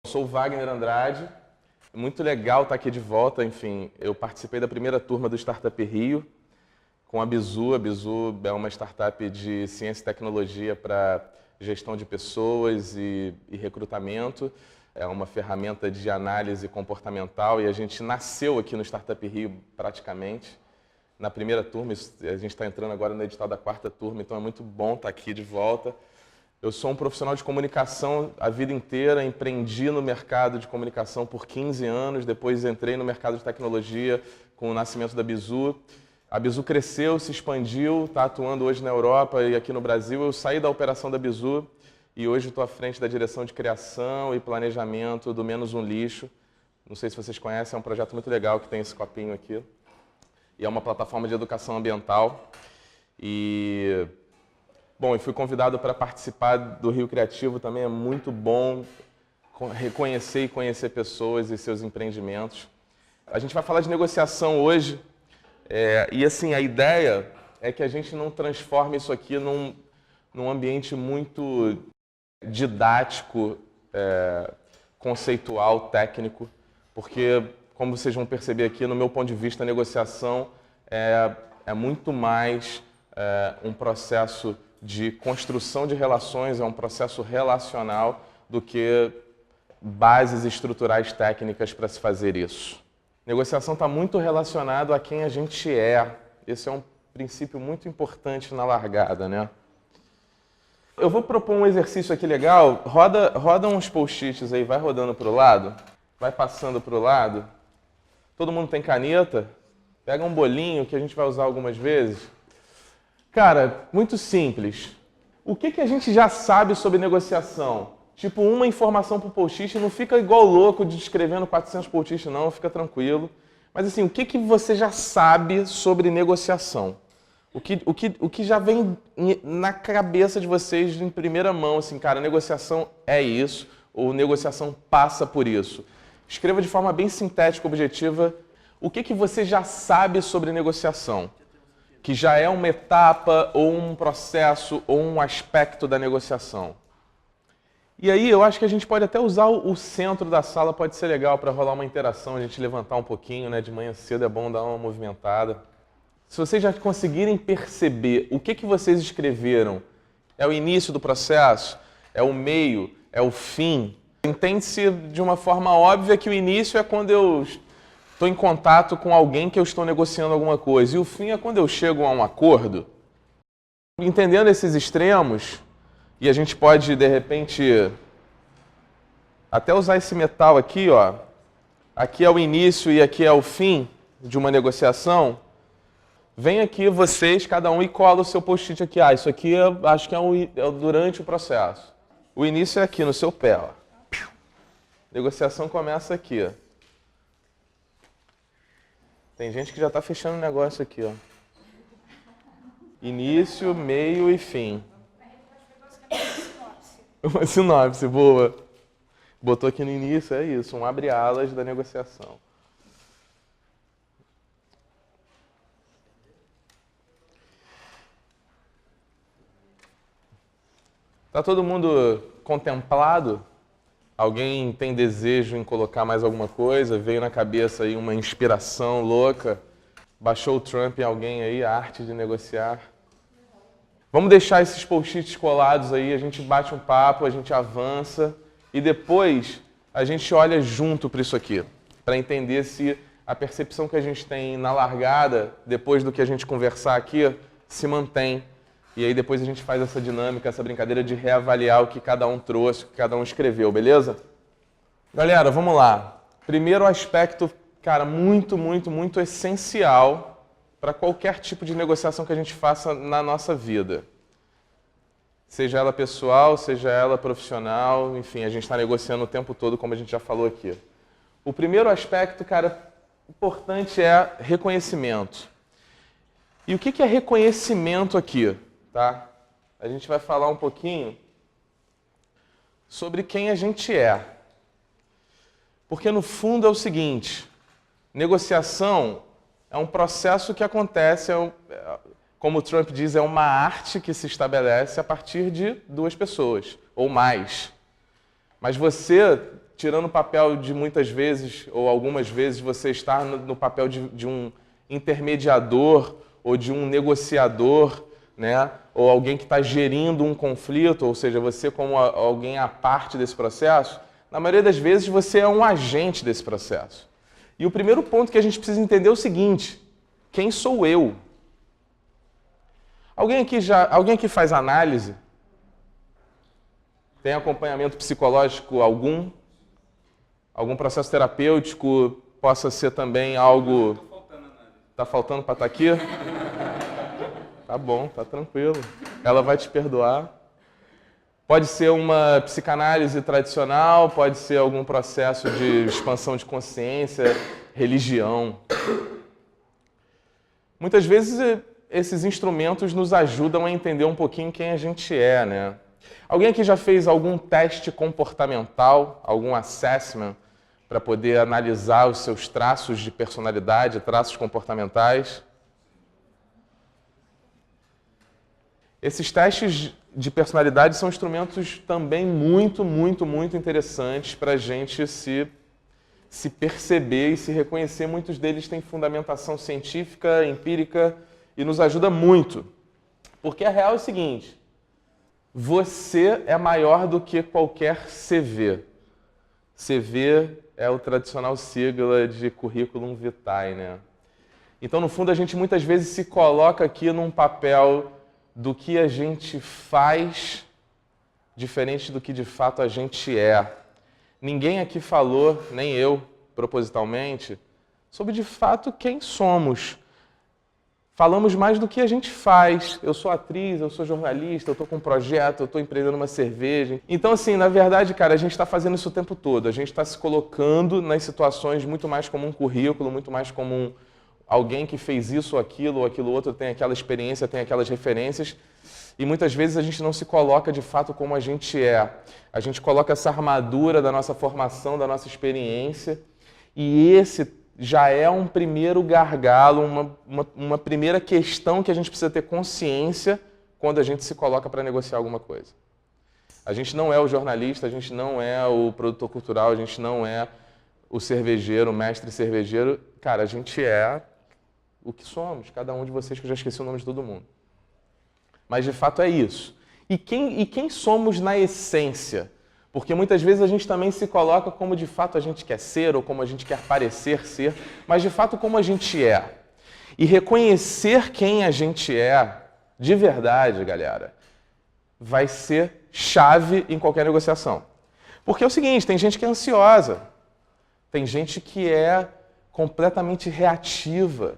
Sou o Wagner Andrade, muito legal estar aqui de volta, enfim, eu participei da primeira turma do Startup Rio com a Bizu. A Bizu é uma startup de ciência e tecnologia para gestão de pessoas e recrutamento, é uma ferramenta de análise comportamental e a gente nasceu aqui no Startup Rio praticamente na primeira turma, a gente está entrando agora no edital da quarta turma, então é muito bom estar aqui de volta. Eu sou um profissional de comunicação a vida inteira, empreendi no mercado de comunicação por 15 anos, depois entrei no mercado de tecnologia com o nascimento da Bizu. A Bizu cresceu, se expandiu, está atuando hoje na Europa e aqui no Brasil. Eu saí da operação da Bizu e hoje estou à frente da direção de criação e planejamento do Menos um Lixo. Não sei se vocês conhecem, é um projeto muito legal que tem esse copinho aqui. E é uma plataforma de educação ambiental. Bom, eu fui convidado para participar do Rio Criativo, também é muito bom reconhecer e conhecer pessoas e seus empreendimentos. A gente vai falar de negociação hoje, e assim, a ideia é que a gente não transforme isso aqui num ambiente muito didático, conceitual, técnico, porque, como vocês vão perceber aqui, no meu ponto de vista, a negociação é muito mais um processo de construção de relações, é um processo relacional do que bases estruturais técnicas para se fazer isso. Negociação está muito relacionado a quem a gente é. Esse é um princípio muito importante na largada, né? Eu vou propor um exercício aqui legal. Roda uns post-its aí, vai rodando para o lado, vai passando para o lado. Todo mundo tem caneta? Pega um bolinho que a gente vai usar algumas vezes. Cara, muito simples. O que a gente já sabe sobre negociação? Tipo, uma informação por post-it, não fica igual louco de escrevendo 400 post-it não, fica tranquilo. Mas assim, o que você já sabe sobre negociação? O que já vem na cabeça de vocês em primeira mão, assim, cara, negociação é isso, ou negociação passa por isso. Escreva de forma bem sintética, objetiva, o que você já sabe sobre negociação? Que já é uma etapa, ou um processo, ou um aspecto da negociação. E aí eu acho que a gente pode até usar o centro da sala, pode ser legal para rolar uma interação, a gente levantar um pouquinho, né? De manhã cedo é bom dar uma movimentada. Se vocês já conseguirem perceber o que vocês escreveram, é o início do processo, é o meio, é o fim. Entende-se de uma forma óbvia que o início é quando eu estou em contato com alguém que eu estou negociando alguma coisa. E o fim é quando eu chego a um acordo. Entendendo esses extremos, e a gente pode, de repente, até usar esse metal aqui, ó. Aqui é o início e aqui é o fim de uma negociação. Vem aqui vocês, cada um, e cola o seu post-it aqui. Ah, isso aqui acho que é durante o processo. O início é aqui, no seu pé, ó. Negociação começa aqui, ó. Tem gente que já está fechando o negócio aqui, ó. Início, meio e fim. Uma sinopse, boa. Botou aqui no início, é isso, um abre-alas da negociação. Tá todo mundo contemplado? Alguém tem desejo em colocar mais alguma coisa? Veio na cabeça aí uma inspiração louca? Baixou o Trump em alguém aí, a arte de negociar? Vamos deixar esses post-its colados aí, a gente bate um papo, a gente avança e depois a gente olha junto para isso aqui, para entender se a percepção que a gente tem na largada, depois do que a gente conversar aqui, se mantém. E aí depois a gente faz essa dinâmica, essa brincadeira de reavaliar o que cada um trouxe, o que cada um escreveu, beleza? Galera, vamos lá. Primeiro aspecto, cara, muito essencial para qualquer tipo de negociação que a gente faça na nossa vida. Seja ela pessoal, seja ela profissional, enfim, a gente está negociando o tempo todo, como a gente já falou aqui. O primeiro aspecto, cara, importante é reconhecimento. E o que é reconhecimento aqui? Tá? A gente vai falar um pouquinho sobre quem a gente é. Porque no fundo é o seguinte, negociação é um processo que acontece, como o Trump diz, é uma arte que se estabelece a partir de duas pessoas, ou mais. Mas você tirando o papel de muitas vezes, ou algumas vezes, você estar no papel de um intermediador ou de um negociador, né? Ou alguém que está gerindo um conflito, ou seja, você como alguém à parte desse processo, na maioria das vezes você é um agente desse processo. E o primeiro ponto que a gente precisa entender é o seguinte: quem sou eu? Alguém aqui faz análise? Tem acompanhamento psicológico algum? Algum processo terapêutico? Possa ser também algo... Tá faltando para estar aqui? Tá bom, tá tranquilo. Ela vai te perdoar. Pode ser uma psicanálise tradicional, pode ser algum processo de expansão de consciência, religião. Muitas vezes esses instrumentos nos ajudam a entender um pouquinho quem a gente é, né? Alguém aqui já fez algum teste comportamental, algum assessment, para poder analisar os seus traços de personalidade, traços comportamentais? Esses testes de personalidade são instrumentos também muito interessantes para a gente se perceber e se reconhecer. Muitos deles têm fundamentação científica, empírica e nos ajuda muito. Porque a real é o seguinte: você é maior do que qualquer CV. CV é o tradicional sigla de Curriculum Vitae, né? Então, no fundo, a gente muitas vezes se coloca aqui num papel do que a gente faz diferente do que de fato a gente é. Ninguém aqui falou, nem eu, propositalmente, sobre de fato quem somos. Falamos mais do que a gente faz. Eu sou atriz, eu sou jornalista, eu estou com um projeto, eu estou empreendendo uma cerveja. Então, assim, na verdade, cara, a gente está fazendo isso o tempo todo. A gente está se colocando nas situações muito mais como um currículo, muito mais como alguém que fez isso ou aquilo outro, tem aquela experiência, tem aquelas referências. E muitas vezes a gente não se coloca de fato como a gente é. A gente coloca essa armadura da nossa formação, da nossa experiência. E esse já é um primeiro gargalo, uma primeira questão que a gente precisa ter consciência quando a gente se coloca para negociar alguma coisa. A gente não é o jornalista, a gente não é o produtor cultural, a gente não é o cervejeiro, o mestre cervejeiro. Cara, a gente é o que somos, cada um de vocês, que eu já esqueci o nome de todo mundo. Mas de fato é isso. E quem somos na essência? Porque muitas vezes a gente também se coloca como de fato a gente quer ser, ou como a gente quer parecer ser, mas de fato como a gente é. E reconhecer quem a gente é, de verdade, galera, vai ser chave em qualquer negociação. Porque é o seguinte, tem gente que é ansiosa, tem gente que é completamente reativa.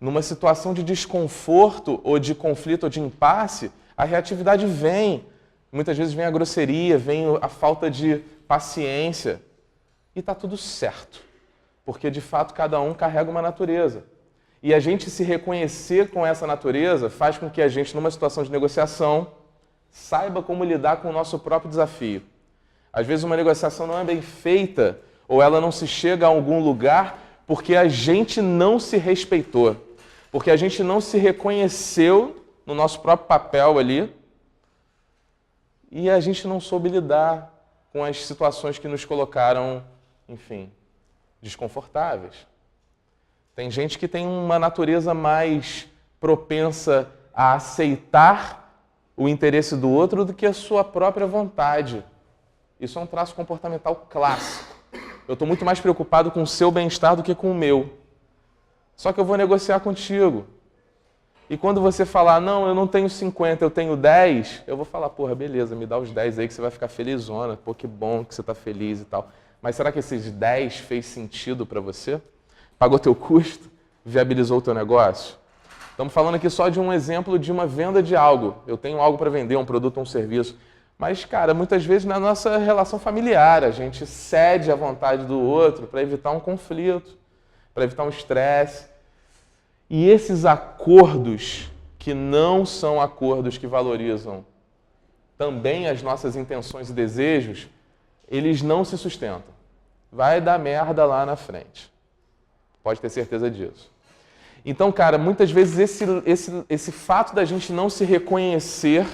Numa situação de desconforto, ou de conflito, ou de impasse, a reatividade vem. Muitas vezes vem a grosseria, vem a falta de paciência. E está tudo certo. Porque, de fato, cada um carrega uma natureza. E a gente se reconhecer com essa natureza faz com que a gente, numa situação de negociação, saiba como lidar com o nosso próprio desafio. Às vezes uma negociação não é bem feita, ou ela não se chega a algum lugar porque a gente não se respeitou. Porque a gente não se reconheceu no nosso próprio papel ali e a gente não soube lidar com as situações que nos colocaram, enfim, desconfortáveis. Tem gente que tem uma natureza mais propensa a aceitar o interesse do outro do que a sua própria vontade. Isso é um traço comportamental clássico. Eu estou muito mais preocupado com o seu bem-estar do que com o meu. Só que eu vou negociar contigo. E quando você falar, não, eu não tenho 50, eu tenho 10, eu vou falar, porra, beleza, me dá os 10 aí que você vai ficar felizona. Pô, que bom que você está feliz e tal. Mas será que esses 10 fez sentido para você? Pagou teu custo? Viabilizou o teu negócio? Estamos falando aqui só de um exemplo de uma venda de algo. Eu tenho algo para vender, um produto ou um serviço. Mas, cara, muitas vezes na nossa relação familiar, a gente cede à vontade do outro para evitar um conflito, para evitar um estresse. E esses acordos, que não são acordos que valorizam também as nossas intenções e desejos, eles não se sustentam. Vai dar merda lá na frente. Pode ter certeza disso. Então, cara, muitas vezes esse fato da gente não se reconhecer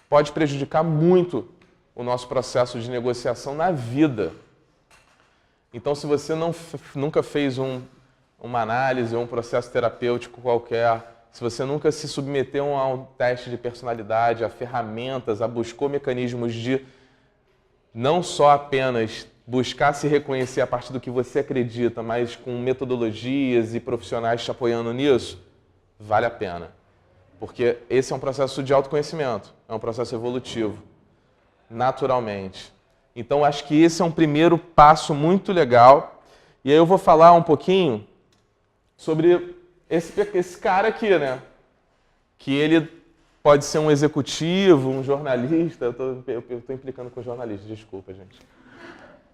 pode prejudicar muito o nosso processo de negociação na vida. Então, se você nunca fez uma análise ou um processo terapêutico qualquer, se você nunca se submeteu a um teste de personalidade, a ferramentas, a buscou mecanismos de não só apenas buscar se reconhecer a partir do que você acredita, mas com metodologias e profissionais te apoiando nisso, vale a pena. Porque esse é um processo de autoconhecimento, é um processo evolutivo, naturalmente. Então, acho que esse é um primeiro passo muito legal. E aí eu vou falar um pouquinho sobre esse cara aqui, né? Que ele pode ser um executivo, um jornalista. Eu tô implicando com jornalista, desculpa, gente.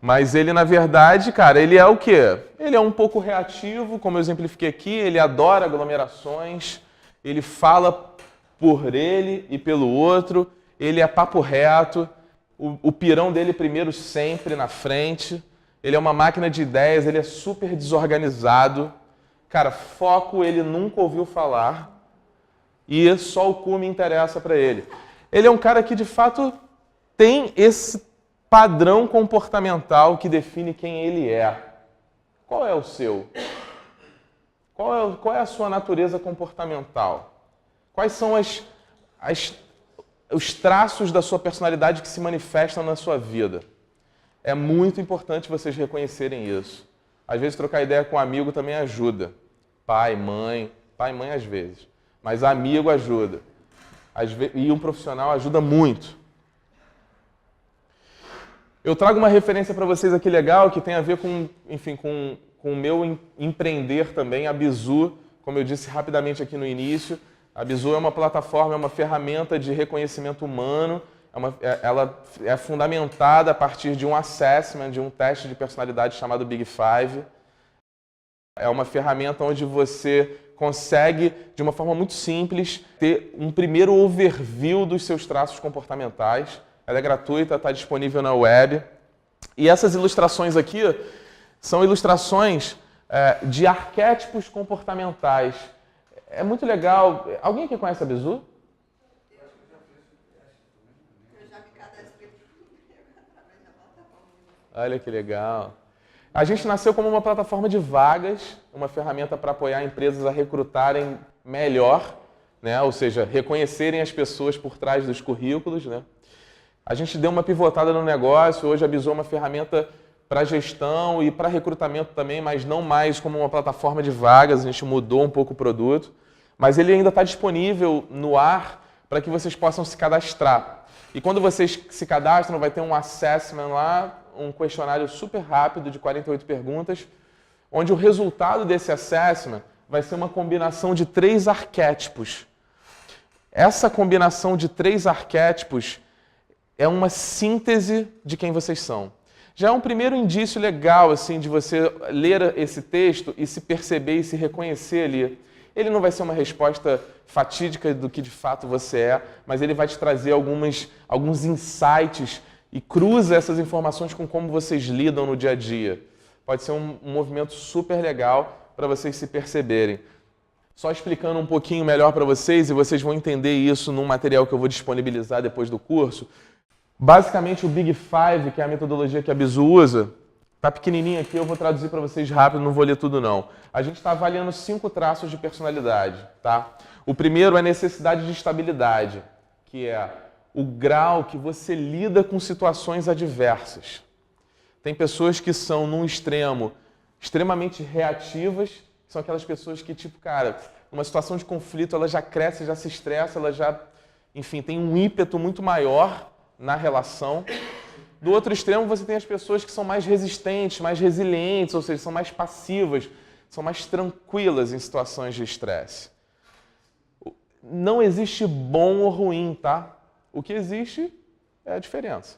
Mas ele, na verdade, cara, ele é o quê? Ele é um pouco reativo, como eu exemplifiquei aqui, ele adora aglomerações, ele fala por ele e pelo outro, ele é papo reto, o pirão dele primeiro sempre na frente, ele é uma máquina de ideias, ele é super desorganizado. Cara, foco ele nunca ouviu falar e só o cu me interessa para ele. Ele é um cara que, de fato, tem esse padrão comportamental que define quem ele é. Qual é o seu? Qual é a sua natureza comportamental? Quais são os traços da sua personalidade que se manifestam na sua vida? É muito importante vocês reconhecerem isso. Às vezes trocar ideia com um amigo também ajuda. Pai e mãe às vezes. Mas amigo ajuda. E um profissional ajuda muito. Eu trago uma referência para vocês aqui legal, que tem a ver com o meu empreender também, a Bizu, como eu disse rapidamente aqui no início. A Bizu é uma plataforma, é uma ferramenta de reconhecimento humano, ela é fundamentada a partir de um assessment, de um teste de personalidade chamado Big Five. É uma ferramenta onde você consegue, de uma forma muito simples, ter um primeiro overview dos seus traços comportamentais. Ela é gratuita, está disponível na web. E essas ilustrações aqui são ilustrações de arquétipos comportamentais. É muito legal. Alguém aqui conhece a Bizu? Eu já me cadastrei. Olha que legal. A gente nasceu como uma plataforma de vagas, uma ferramenta para apoiar empresas a recrutarem melhor, né? Ou seja, reconhecerem as pessoas por trás dos currículos, né? A gente deu uma pivotada no negócio, hoje a Bizu é uma ferramenta para gestão e para recrutamento também, mas não mais como uma plataforma de vagas, a gente mudou um pouco o produto, mas ele ainda está disponível no ar para que vocês possam se cadastrar. E quando vocês se cadastram, vai ter um assessment lá, um questionário super rápido de 48 perguntas, onde o resultado desse assessment vai ser uma combinação de 3 arquétipos. Essa combinação de 3 arquétipos é uma síntese de quem vocês são. Já é um primeiro indício legal assim, de você ler esse texto e se perceber e se reconhecer ali. Ele não vai ser uma resposta fatídica do que de fato você é, mas ele vai te trazer alguns insights e cruza essas informações com como vocês lidam no dia a dia. Pode ser um movimento super legal para vocês se perceberem. Só explicando um pouquinho melhor para vocês, e vocês vão entender isso num material que eu vou disponibilizar depois do curso. Basicamente, o Big Five, que é a metodologia que a Bizu usa, está pequenininho aqui, eu vou traduzir para vocês rápido, não vou ler tudo não. A gente está avaliando 5 traços de personalidade, tá? O primeiro é necessidade de estabilidade, que é o grau que você lida com situações adversas. Tem pessoas que são, num extremo, extremamente reativas, são aquelas pessoas que, tipo, cara, numa situação de conflito, ela já cresce, já se estressa, ela já, enfim, tem um ímpeto muito maior na relação. Do outro extremo, você tem as pessoas que são mais resistentes, mais resilientes, ou seja, são mais passivas, são mais tranquilas em situações de estresse. Não existe bom ou ruim, tá? O que existe é a diferença.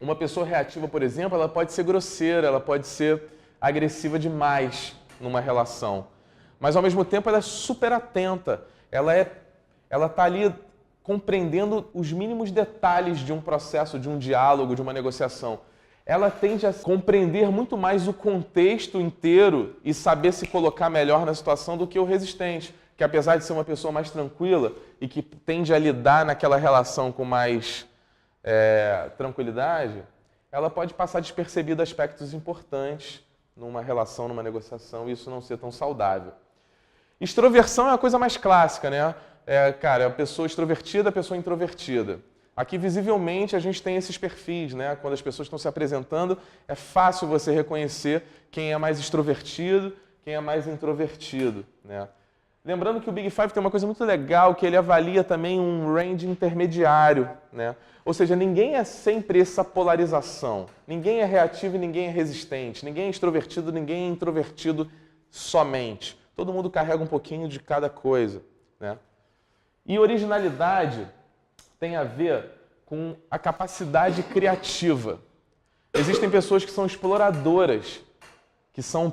Uma pessoa reativa, por exemplo, ela pode ser grosseira, ela pode ser agressiva demais numa relação. Mas, ao mesmo tempo, ela é super atenta. Ela está ali compreendendo os mínimos detalhes de um processo, de um diálogo, de uma negociação. Ela tende a compreender muito mais o contexto inteiro e saber se colocar melhor na situação do que o resistente, que apesar de ser uma pessoa mais tranquila e que tende a lidar naquela relação com mais tranquilidade, ela pode passar despercebida aspectos importantes numa relação, numa negociação, e isso não ser tão saudável. Extroversão é a coisa mais clássica, né? Cara, a pessoa extrovertida, a pessoa introvertida. Aqui, visivelmente, a gente tem esses perfis, né? Quando as pessoas estão se apresentando, é fácil você reconhecer quem é mais extrovertido, quem é mais introvertido, né? Lembrando que o Big Five tem uma coisa muito legal, que ele avalia também um range intermediário, né? Ou seja, ninguém é sempre essa polarização. Ninguém é reativo e ninguém é resistente. Ninguém é extrovertido, ninguém é introvertido somente. Todo mundo carrega um pouquinho de cada coisa, né? E originalidade tem a ver com a capacidade criativa. Existem pessoas que são exploradoras, que são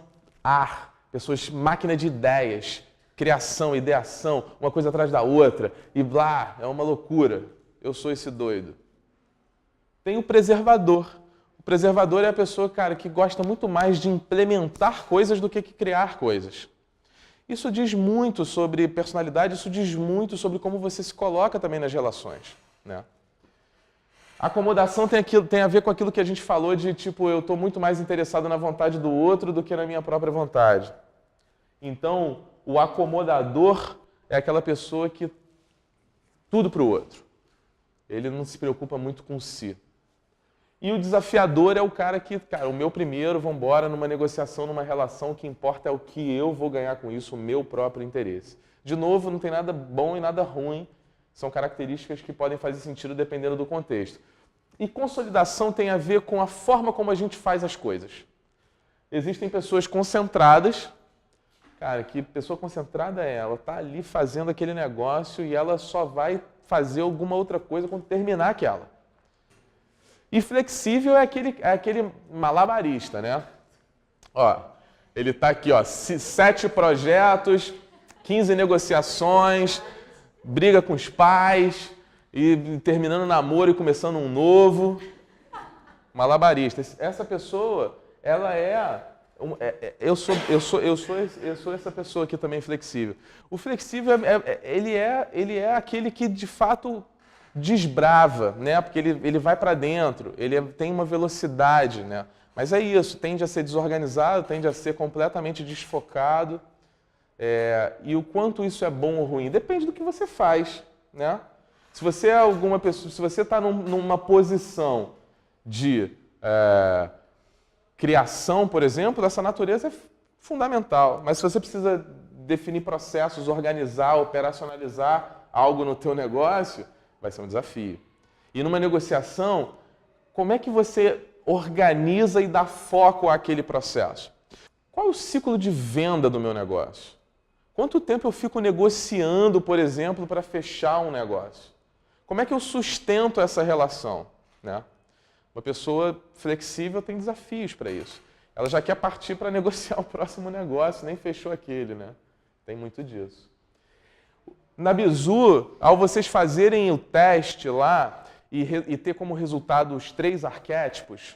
pessoas máquina de ideias, criação, ideação, uma coisa atrás da outra, e blá, é uma loucura. Eu sou esse doido. Tem o preservador. O preservador é a pessoa, cara, que gosta muito mais de implementar coisas do que criar coisas. Isso diz muito sobre personalidade, isso diz muito sobre como você se coloca também nas relações, né? A acomodação tem a ver com aquilo que a gente falou de, tipo, eu estou muito mais interessado na vontade do outro do que na minha própria vontade. Então, o acomodador é aquela pessoa que tudo para o outro. Ele não se preocupa muito com si. E o desafiador é o cara que, cara, o meu primeiro, vamos embora numa negociação, numa relação, o que importa é o que eu vou ganhar com isso, o meu próprio interesse. De novo, não tem nada bom e nada ruim, são características que podem fazer sentido dependendo do contexto. E consolidação tem a ver com a forma como a gente faz as coisas. Existem pessoas concentradas, cara, que pessoa concentrada é ela, tá ali fazendo aquele negócio e ela só vai fazer alguma outra coisa quando terminar aquela. E flexível é aquele malabarista, né? Ó, ele tá aqui, ó, 7 projetos, 15 negociações, briga com os pais, e terminando namoro e começando um novo. Malabarista. Essa pessoa, ela eu sou essa pessoa aqui também flexível. O flexível, ele é aquele que, de fato, desbrava, né? Porque ele vai para dentro, ele tem uma velocidade, né? Mas é isso, tende a ser desorganizado, tende a ser completamente desfocado. E o quanto isso é bom ou ruim? Depende do que você faz, né? Se você é alguma pessoa, se você está numa posição de criação, por exemplo, essa natureza é fundamental. Mas se você precisa definir processos, organizar, operacionalizar algo no teu negócio, vai ser um desafio. E numa negociação, como é que você organiza e dá foco àquele processo? Qual é o ciclo de venda do meu negócio? Quanto tempo eu fico negociando, por exemplo, para fechar um negócio? Como é que eu sustento essa relação, né? Uma pessoa flexível tem desafios para isso. Ela já quer partir para negociar o próximo negócio, nem fechou aquele, né? Tem muito disso. Na Bizu, ao vocês fazerem o teste lá e ter como resultado os 3 arquétipos,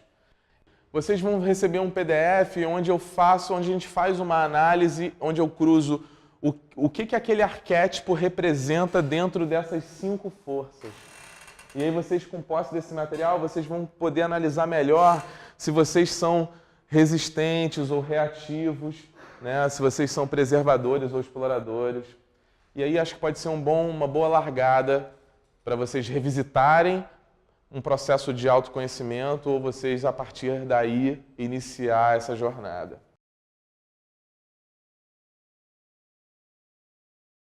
vocês vão receber um PDF onde a gente faz uma análise, onde eu cruzo o que aquele arquétipo representa dentro dessas 5 forças. E aí vocês, com posse desse material, vocês vão poder analisar melhor se vocês são resistentes ou reativos, né? Se vocês são preservadores ou exploradores. E aí acho que pode ser uma boa largada para vocês revisitarem um processo de autoconhecimento ou vocês, a partir daí, iniciar essa jornada.